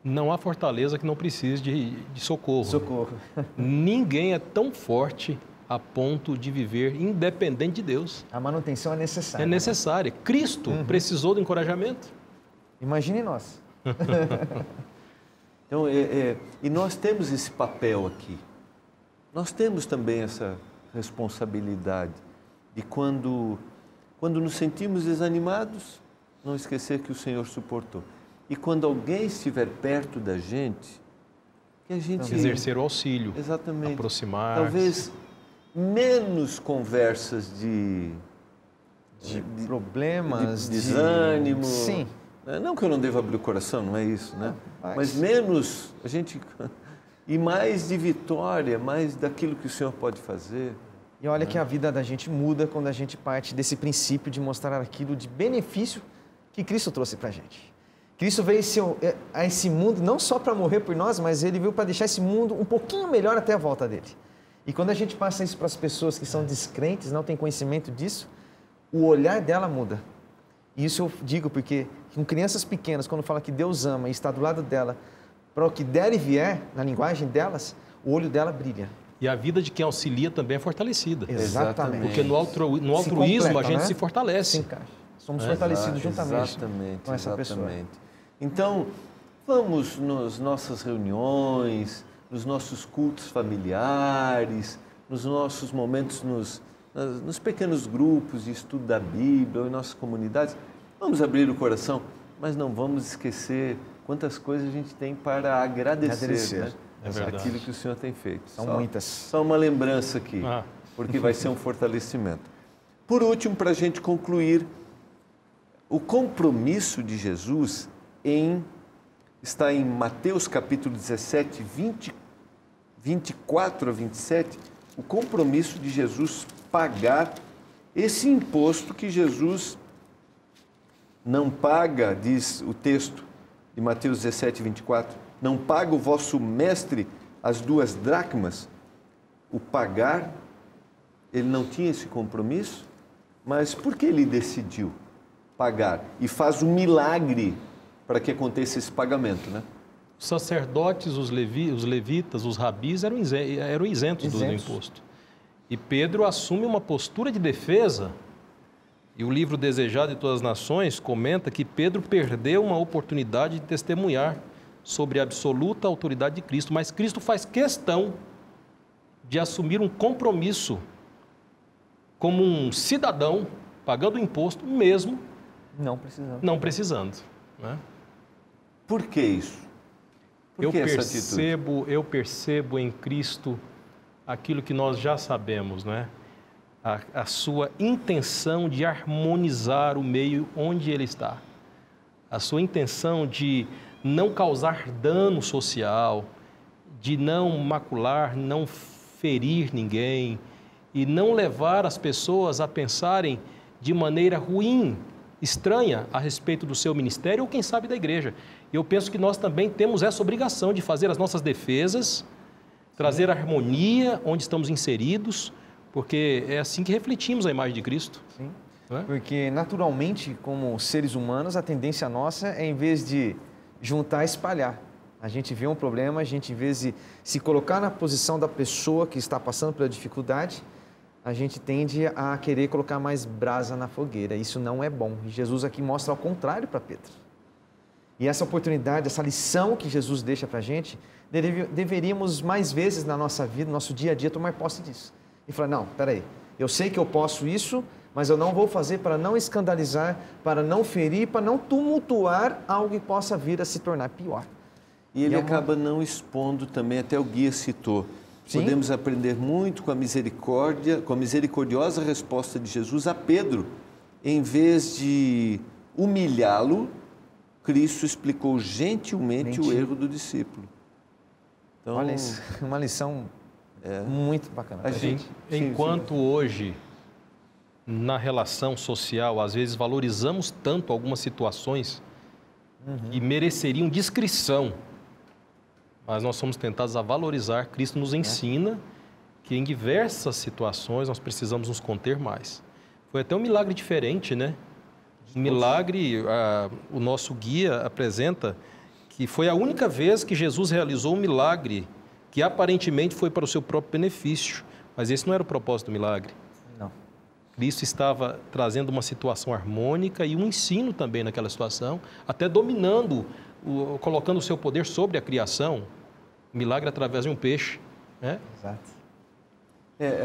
Não há fortaleza que não precise de socorro. Socorro. Ninguém é tão forte a ponto de viver independente de Deus. A manutenção é necessária. É necessária. Cristo precisou do encorajamento. Imagine nós. Então, e nós temos esse papel aqui. Nós temos também essa responsabilidade de quando nos sentimos desanimados, não esquecer que o Senhor suportou. E quando alguém estiver perto da gente, que a gente... Exercer o auxílio. Exatamente. Aproximar. Talvez menos conversas de problemas, de desânimo. Sim. Não que eu não deva abrir o coração, não é isso, né? Mas menos a gente... E mais de vitória, mais daquilo que o Senhor pode fazer. E olha que a vida da gente muda quando a gente parte desse princípio de mostrar aquilo de benefício que Cristo trouxe para a gente. Cristo veio a esse mundo não só para morrer por nós, mas Ele veio para deixar esse mundo um pouquinho melhor até a volta dele. E quando a gente passa isso para as pessoas que são descrentes, não têm conhecimento disso, o olhar dela muda. E isso eu digo porque com crianças pequenas, quando fala que Deus ama e está do lado dela, para o que der e vier, na linguagem delas, o olho dela brilha. E a vida de quem auxilia também é fortalecida. Exatamente. Porque no altruísmo a gente se fortalece. Se encaixa. Somos fortalecidos juntamente com essa pessoa. Então, vamos nas nossas reuniões, nos nossos cultos familiares, nos nossos momentos, nos pequenos grupos de estudo da Bíblia ou em nossas comunidades. Vamos abrir o coração, mas não vamos esquecer quantas coisas a gente tem para agradecer. Né? Aquilo que o Senhor tem feito. São muitas. Só uma lembrança aqui, porque vai ser um fortalecimento. Por último, para a gente concluir, o compromisso de Jesus está em Mateus capítulo 17, 24 a 27, o compromisso de Jesus pagar esse imposto que Jesus não paga, diz o texto de Mateus 17, 24, não paga o vosso mestre as 2 dracmas? O pagar, ele não tinha esse compromisso, mas por que ele decidiu pagar? E faz um milagre para que aconteça esse pagamento, né? Os sacerdotes, os levitas, os rabis eram isentos do imposto. E Pedro assume uma postura de defesa. E o livro Desejado de Todas as Nações comenta que Pedro perdeu uma oportunidade de testemunhar sobre a absoluta autoridade de Cristo, mas Cristo faz questão de assumir um compromisso como um cidadão, pagando o imposto mesmo não precisando. Né? Por que isso? Por que essa atitude? Eu percebo em Cristo aquilo que nós já sabemos, né? A sua intenção de harmonizar o meio onde ele está. A sua intenção de não causar dano social, de não macular, não ferir ninguém e não levar as pessoas a pensarem de maneira ruim, estranha a respeito do seu ministério ou quem sabe da igreja. Eu penso que nós também temos essa obrigação de fazer as nossas defesas trazer harmonia onde estamos inseridos, porque é assim que refletimos a imagem de Cristo. Sim. Não é? Porque, naturalmente, como seres humanos, a tendência nossa é, em vez de juntar, espalhar. A gente vê um problema, a gente, em vez de se colocar na posição da pessoa que está passando pela dificuldade, a gente tende a querer colocar mais brasa na fogueira. Isso não é bom. E Jesus aqui mostra ao contrário para Pedro. E essa oportunidade, essa lição que Jesus deixa para a gente, deveríamos mais vezes na nossa vida, no nosso dia a dia, tomar posse disso. E falar, não, peraí, eu sei que eu posso isso, mas eu não vou fazer para não escandalizar, para não ferir, para não tumultuar algo que possa vir a se tornar pior. E ele acaba não expondo também, até o guia citou. Sim. Podemos aprender muito com a misericordiosa resposta de Jesus a Pedro. Em vez de humilhá-lo, Cristo explicou gentilmente o erro do discípulo. Então, olha isso, uma lição muito bacana. Enquanto hoje, na relação social, às vezes valorizamos tanto algumas situações que mereceriam descrição, mas nós somos tentados a valorizar. Cristo nos ensina que em diversas situações nós precisamos nos conter mais. Foi até um milagre diferente, né? Um milagre, o nosso guia apresenta que foi a única vez que Jesus realizou um milagre que aparentemente foi para o seu próprio benefício, mas esse não era o propósito do milagre. Não. Cristo estava trazendo uma situação harmônica e um ensino também naquela situação, até dominando, colocando o seu poder sobre a criação, milagre através de um peixe. Né? Exato.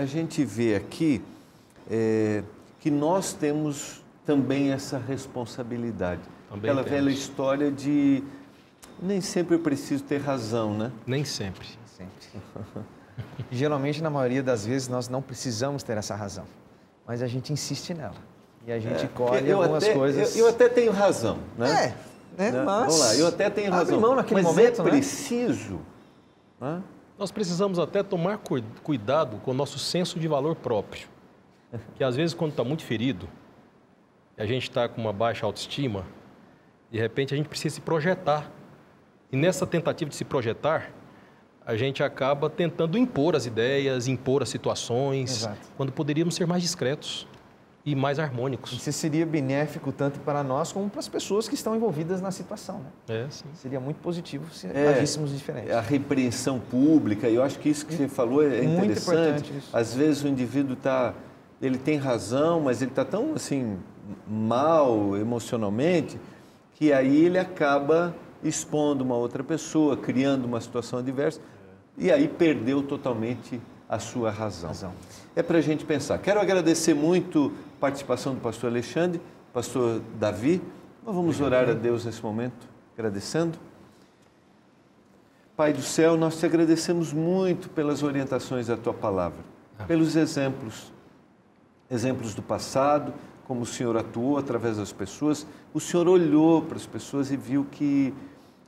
A gente vê aqui que nós temos também essa responsabilidade. Também aquela velha história de nem sempre eu preciso ter razão, né? Nem sempre. Geralmente, na maioria das vezes, nós não precisamos ter essa razão, mas a gente insiste nela. E a gente colhe algumas coisas... Eu até tenho razão, né? Mas... Vamos lá, eu até tenho razão. Mão naquele mas momento, é preciso... Né? Nós precisamos até tomar cuidado com o nosso senso de valor próprio. Que às vezes, quando está muito ferido, e a gente está com uma baixa autoestima, de repente a gente precisa se projetar. E nessa tentativa de se projetar, a gente acaba tentando impor as ideias, impor as situações, quando poderíamos ser mais discretos e mais harmônicos. Isso seria benéfico tanto para nós como para as pessoas que estão envolvidas na situação. Né? Sim. Seria muito positivo se agíssemos diferente. A repreensão pública, eu acho que isso que você falou é interessante. Muito importante isso. Às vezes o indivíduo ele tem razão, mas ele está tão assim mal emocionalmente que aí ele acaba expondo uma outra pessoa, criando uma situação adversa e aí perdeu totalmente a sua razão. É para a gente pensar. Quero agradecer muito a participação do pastor Alexandre, pastor Davi. Nós vamos orar a Deus nesse momento, agradecendo. Pai do céu, nós te agradecemos muito pelas orientações da tua palavra, pelos exemplos do passado, como o Senhor atuou através das pessoas. O Senhor olhou para as pessoas e viu que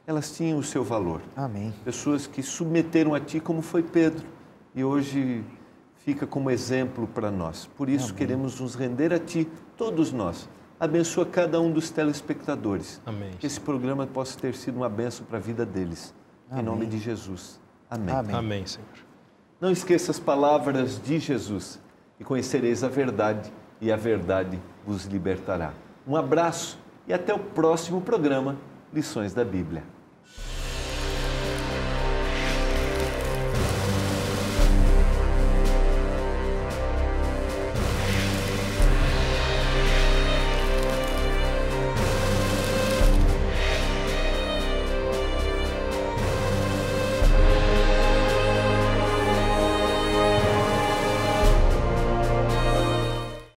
elas tinham o seu valor. Amém. Pessoas que submeteram a Ti, como foi Pedro, e hoje fica como exemplo para nós. Por isso queremos nos render a Ti, todos nós. Abençoa cada um dos telespectadores. Amém. Que esse programa possa ter sido uma bênção para a vida deles. Em nome de Jesus. Amém. Amém, Senhor. Não esqueça as palavras de Jesus. E conhecereis a verdade, e a verdade vos libertará. Um abraço e até o próximo programa Lições da Bíblia.